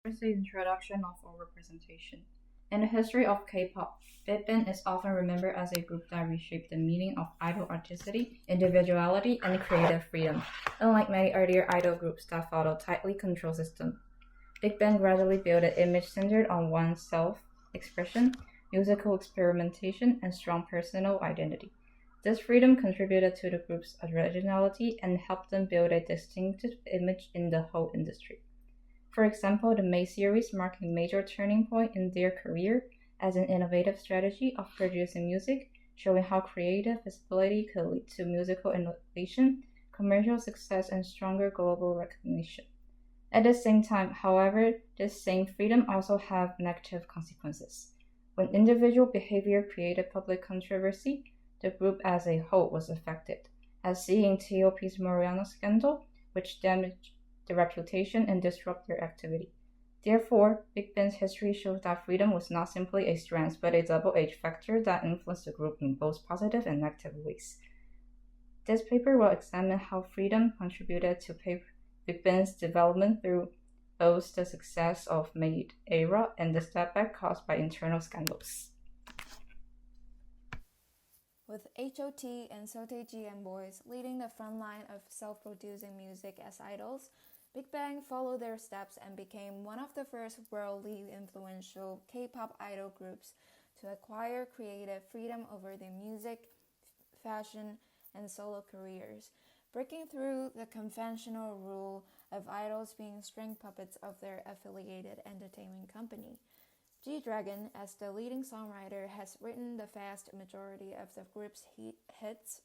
First, the introduction of overrepresentation. In the history of K-pop, BigBang is often remembered as a group that reshaped the meaning of idol artistry, individuality, and creative freedom. Unlike many earlier idol groups that followed tightly controlled systems, Big Bang gradually built an image centered on one's self-expression, musical experimentation, and strong personal identity. This freedom contributed to the group's originality and helped them build a distinctive image in the whole industry. For example, the May series marked a major turning point in their career as an innovative strategy of producing music, showing how creative visibility could lead to musical innovation, commercial success, and stronger global recognition. At the same time, however, this same freedom also had negative consequences. When individual behavior created public controversy, the group as a whole was affected, as seen in T.O.P.'s Mariana scandal, which damaged their reputation and disrupt their activity. Therefore, Big Bang's history shows that freedom was not simply a strength, but a double-edged factor that influenced the group in both positive and negative ways. This paper will examine how freedom contributed to Big Bang's development through both the success of May era and the stepback caused by internal scandals. With H.O.T. and Sotae and Boys leading the front line of self-producing music as idols, Big Bang followed their steps and became one of the first worldly influential K-pop idol groups to acquire creative freedom over their music, fashion, and solo careers, breaking through the conventional rule of idols being string puppets of their affiliated entertainment company. G-Dragon, as the leading songwriter, has written the vast majority of the group's hits,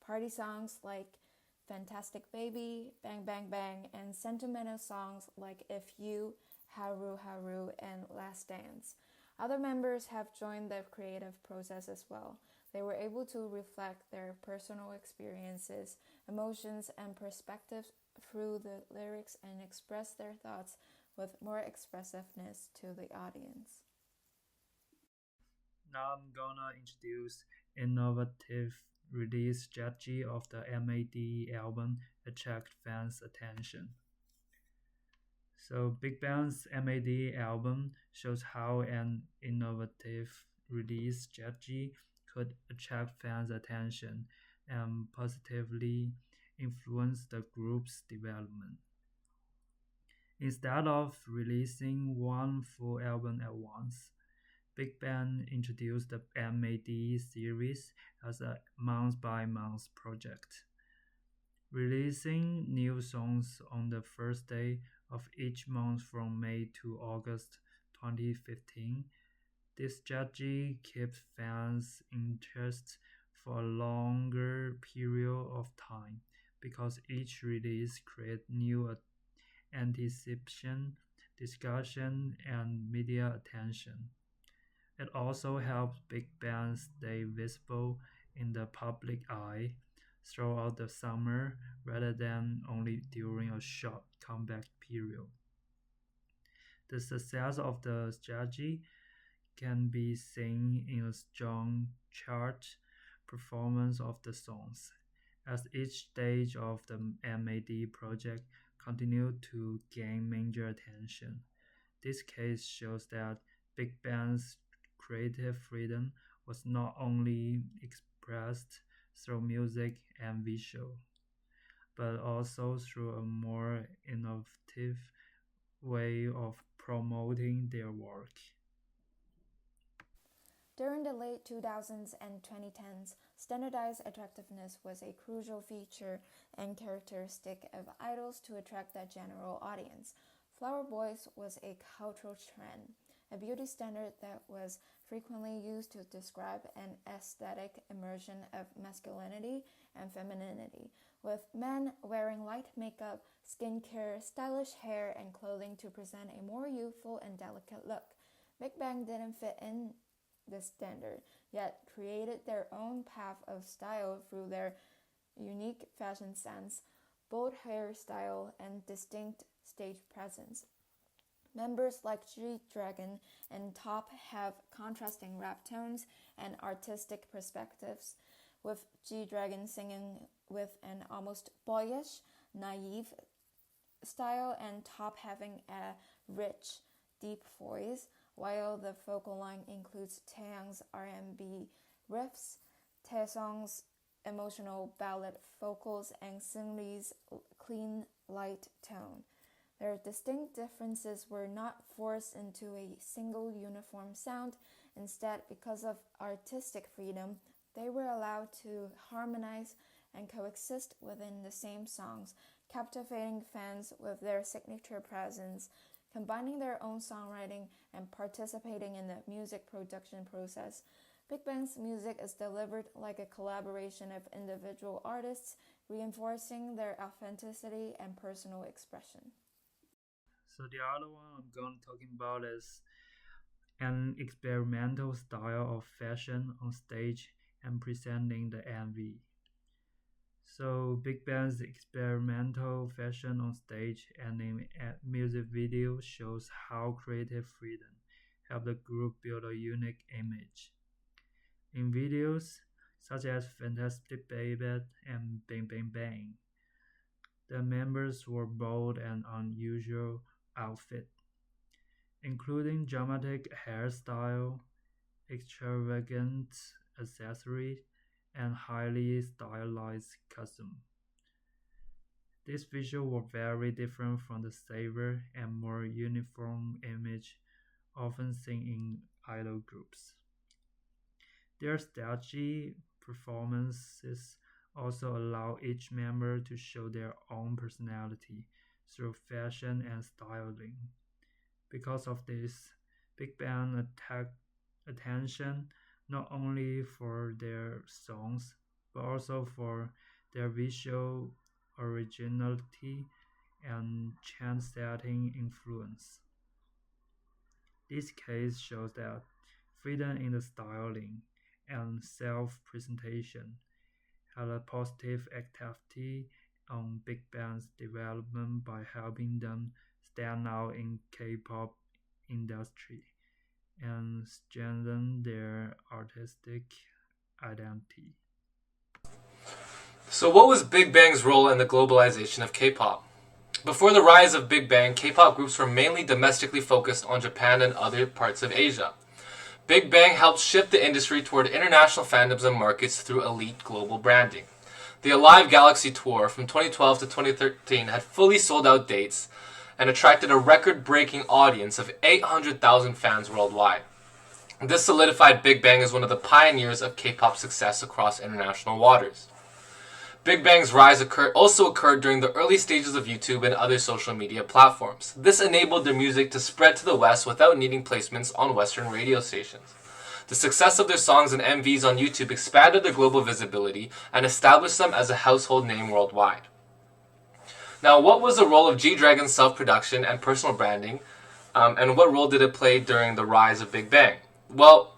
party songs like Fantastic Baby, Bang Bang Bang, and sentimental songs like If You, Haru Haru, and Last Dance. Other members have joined the creative process as well. They were able to reflect their personal experiences, emotions, and perspectives through the lyrics and express their thoughts with more expressiveness to the audience. Now I'm gonna introduce innovative release strategy of the MAD album attract fans' attention. So Big Bang's MAD album shows how an innovative release strategy could attract fans' attention and positively influence the group's development. Instead of releasing one full album at once, Big Bang introduced the MAD series as a month-by-month project, releasing new songs on the first day of each month from May to August 2015. This strategy keeps fans' interest for a longer period of time because each release creates new anticipation, discussion, and media attention. It also helps big bands stay visible in the public eye throughout the summer rather than only during a short comeback period. The success of the strategy can be seen in a strong chart performance of the songs, as each stage of the MAD project continued to gain major attention. This case shows that Big Band's creative freedom was not only expressed through music and visual, but also through a more innovative way of promoting their work. During the late 2000s and 2010s, standardized attractiveness was a crucial feature and characteristic of idols to attract the general audience. Flower Boys was a cultural trend, a beauty standard that was frequently used to describe an aesthetic immersion of masculinity and femininity, with men wearing light makeup, skincare, stylish hair, and clothing to present a more youthful and delicate look. Big Bang didn't fit in this standard, yet created their own path of style through their unique fashion sense, bold hairstyle, and distinct stage presence. Members like G-Dragon and Top have contrasting rap tones and artistic perspectives, with G-Dragon singing with an almost boyish, naive style and top having a rich, deep voice, while the vocal line includes Taeyang's R&B riffs, Taesong's emotional ballad vocals, and Seungri's clean, light tone. Their distinct differences were not forced into a single uniform sound. Instead, because of artistic freedom, they were allowed to harmonize and coexist within the same songs, captivating fans with their signature presence, combining their own songwriting and participating in the music production process. Big Bang's music is delivered like a collaboration of individual artists, reinforcing their authenticity and personal expression. So the other one I'm going to talking about is an experimental style of fashion on stage and presenting the MV. So Big Bang's experimental fashion on stage and in a music video shows how creative freedom helped the group build a unique image. In videos such as Fantastic Baby and Bang Bang Bang, the members wore bold and unusual outfits, including dramatic hairstyle, extravagant accessories, and highly stylized costumes. These visuals were very different from the safer and more uniform image often seen in idol groups. Their stagey performances also allow each member to show their own personality through fashion and styling. Because of this, Big Bang attacked attention not only for their songs but also for their visual originality and trend-setting influence. This case shows that freedom in the styling and self-presentation had a positive activity on Big Bang's development by helping them stand out in K-pop industry and strengthen their artistic identity. So what was Big Bang's role in the globalization of K-pop? Before the rise of Big Bang, K-pop groups were mainly domestically focused on Japan and other parts of Asia. Big Bang helped shift the industry toward international fandoms and markets through elite global branding. The Alive Galaxy Tour from 2012 to 2013 had fully sold out dates and attracted a record-breaking audience of 800,000 fans worldwide. This solidified Big Bang as one of the pioneers of K-pop success across international waters. Big Bang's rise also occurred during the early stages of YouTube and other social media platforms. This enabled their music to spread to the West without needing placements on Western radio stations. The success of their songs and MVs on YouTube expanded their global visibility and established them as a household name worldwide. Now, what was the role of G-Dragon's self-production and personal branding, and what role did it play during the rise of Big Bang? Well,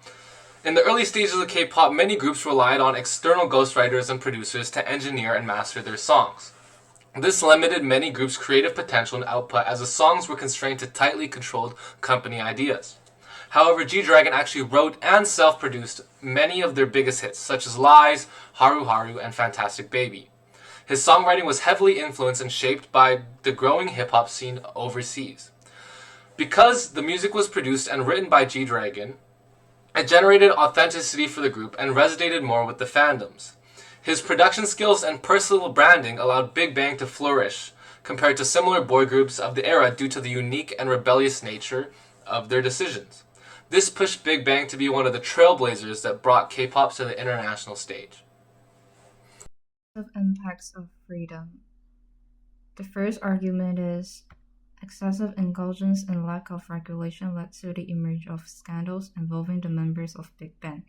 in the early stages of K-pop, many groups relied on external ghostwriters and producers to engineer and master their songs. This limited many groups' creative potential and output as the songs were constrained to tightly controlled company ideas. However, G-Dragon actually wrote and self-produced many of their biggest hits, such as Lies, Haru Haru, and Fantastic Baby. His songwriting was heavily influenced and shaped by the growing hip-hop scene overseas. Because the music was produced and written by G-Dragon, it generated authenticity for the group and resonated more with the fandoms. His production skills and personal branding allowed Big Bang to flourish compared to similar boy groups of the era due to the unique and rebellious nature of their decisions. This pushed Big Bang to be one of the trailblazers that brought K-pop to the international stage. Impacts of freedom. The first argument is excessive indulgence and lack of regulation led to the emergence of scandals involving the members of Big Bang.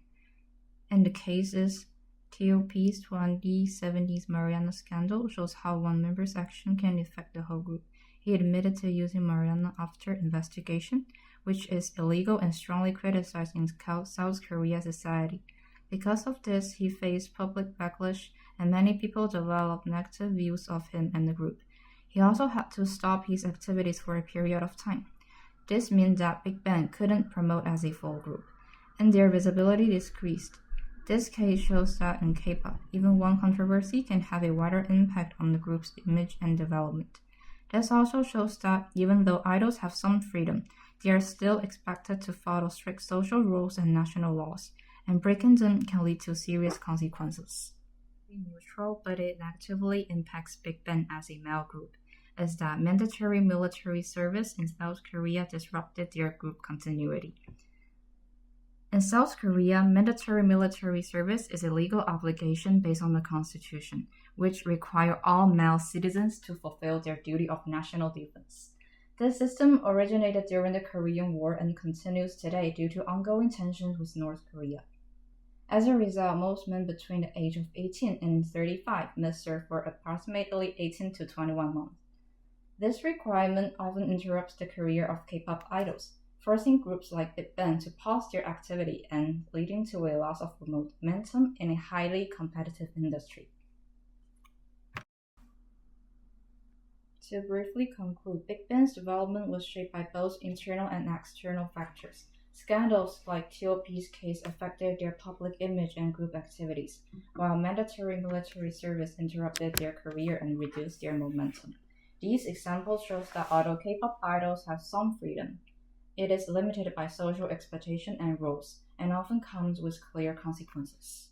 In the cases, TOP's 2017's Mariana scandal shows how one member's action can affect the whole group. He admitted to using Mariana after investigation, which is illegal and strongly criticized in South Korea society. Because of this, he faced public backlash and many people developed negative views of him and the group. He also had to stop his activities for a period of time. This meant that Big Bang couldn't promote as a full group, and their visibility decreased. This case shows that in K-pop, even one controversy can have a wider impact on the group's image and development. This also shows that even though idols have some freedom, they are still expected to follow strict social rules and national laws, and breaking them can lead to serious consequences. Neutral, but it negatively impacts Big Bang as a male group, as that mandatory military service in South Korea disrupted their group continuity. In South Korea, mandatory military service is a legal obligation based on the constitution, which require all male citizens to fulfill their duty of national defense. This system originated during the Korean War and continues today due to ongoing tensions with North Korea. As a result, most men between the age of 18 and 35 must serve for approximately 18 to 21 months. This requirement often interrupts the career of K-pop idols, forcing groups like Big Bang to pause their activity and leading to a loss of momentum in a highly competitive industry. To briefly conclude, Big Bang's development was shaped by both internal and external factors. Scandals like T.O.P's case affected their public image and group activities, while mandatory military service interrupted their career and reduced their momentum. These examples show that although K-pop idols have some freedom, it is limited by social expectation and rules, and often comes with clear consequences.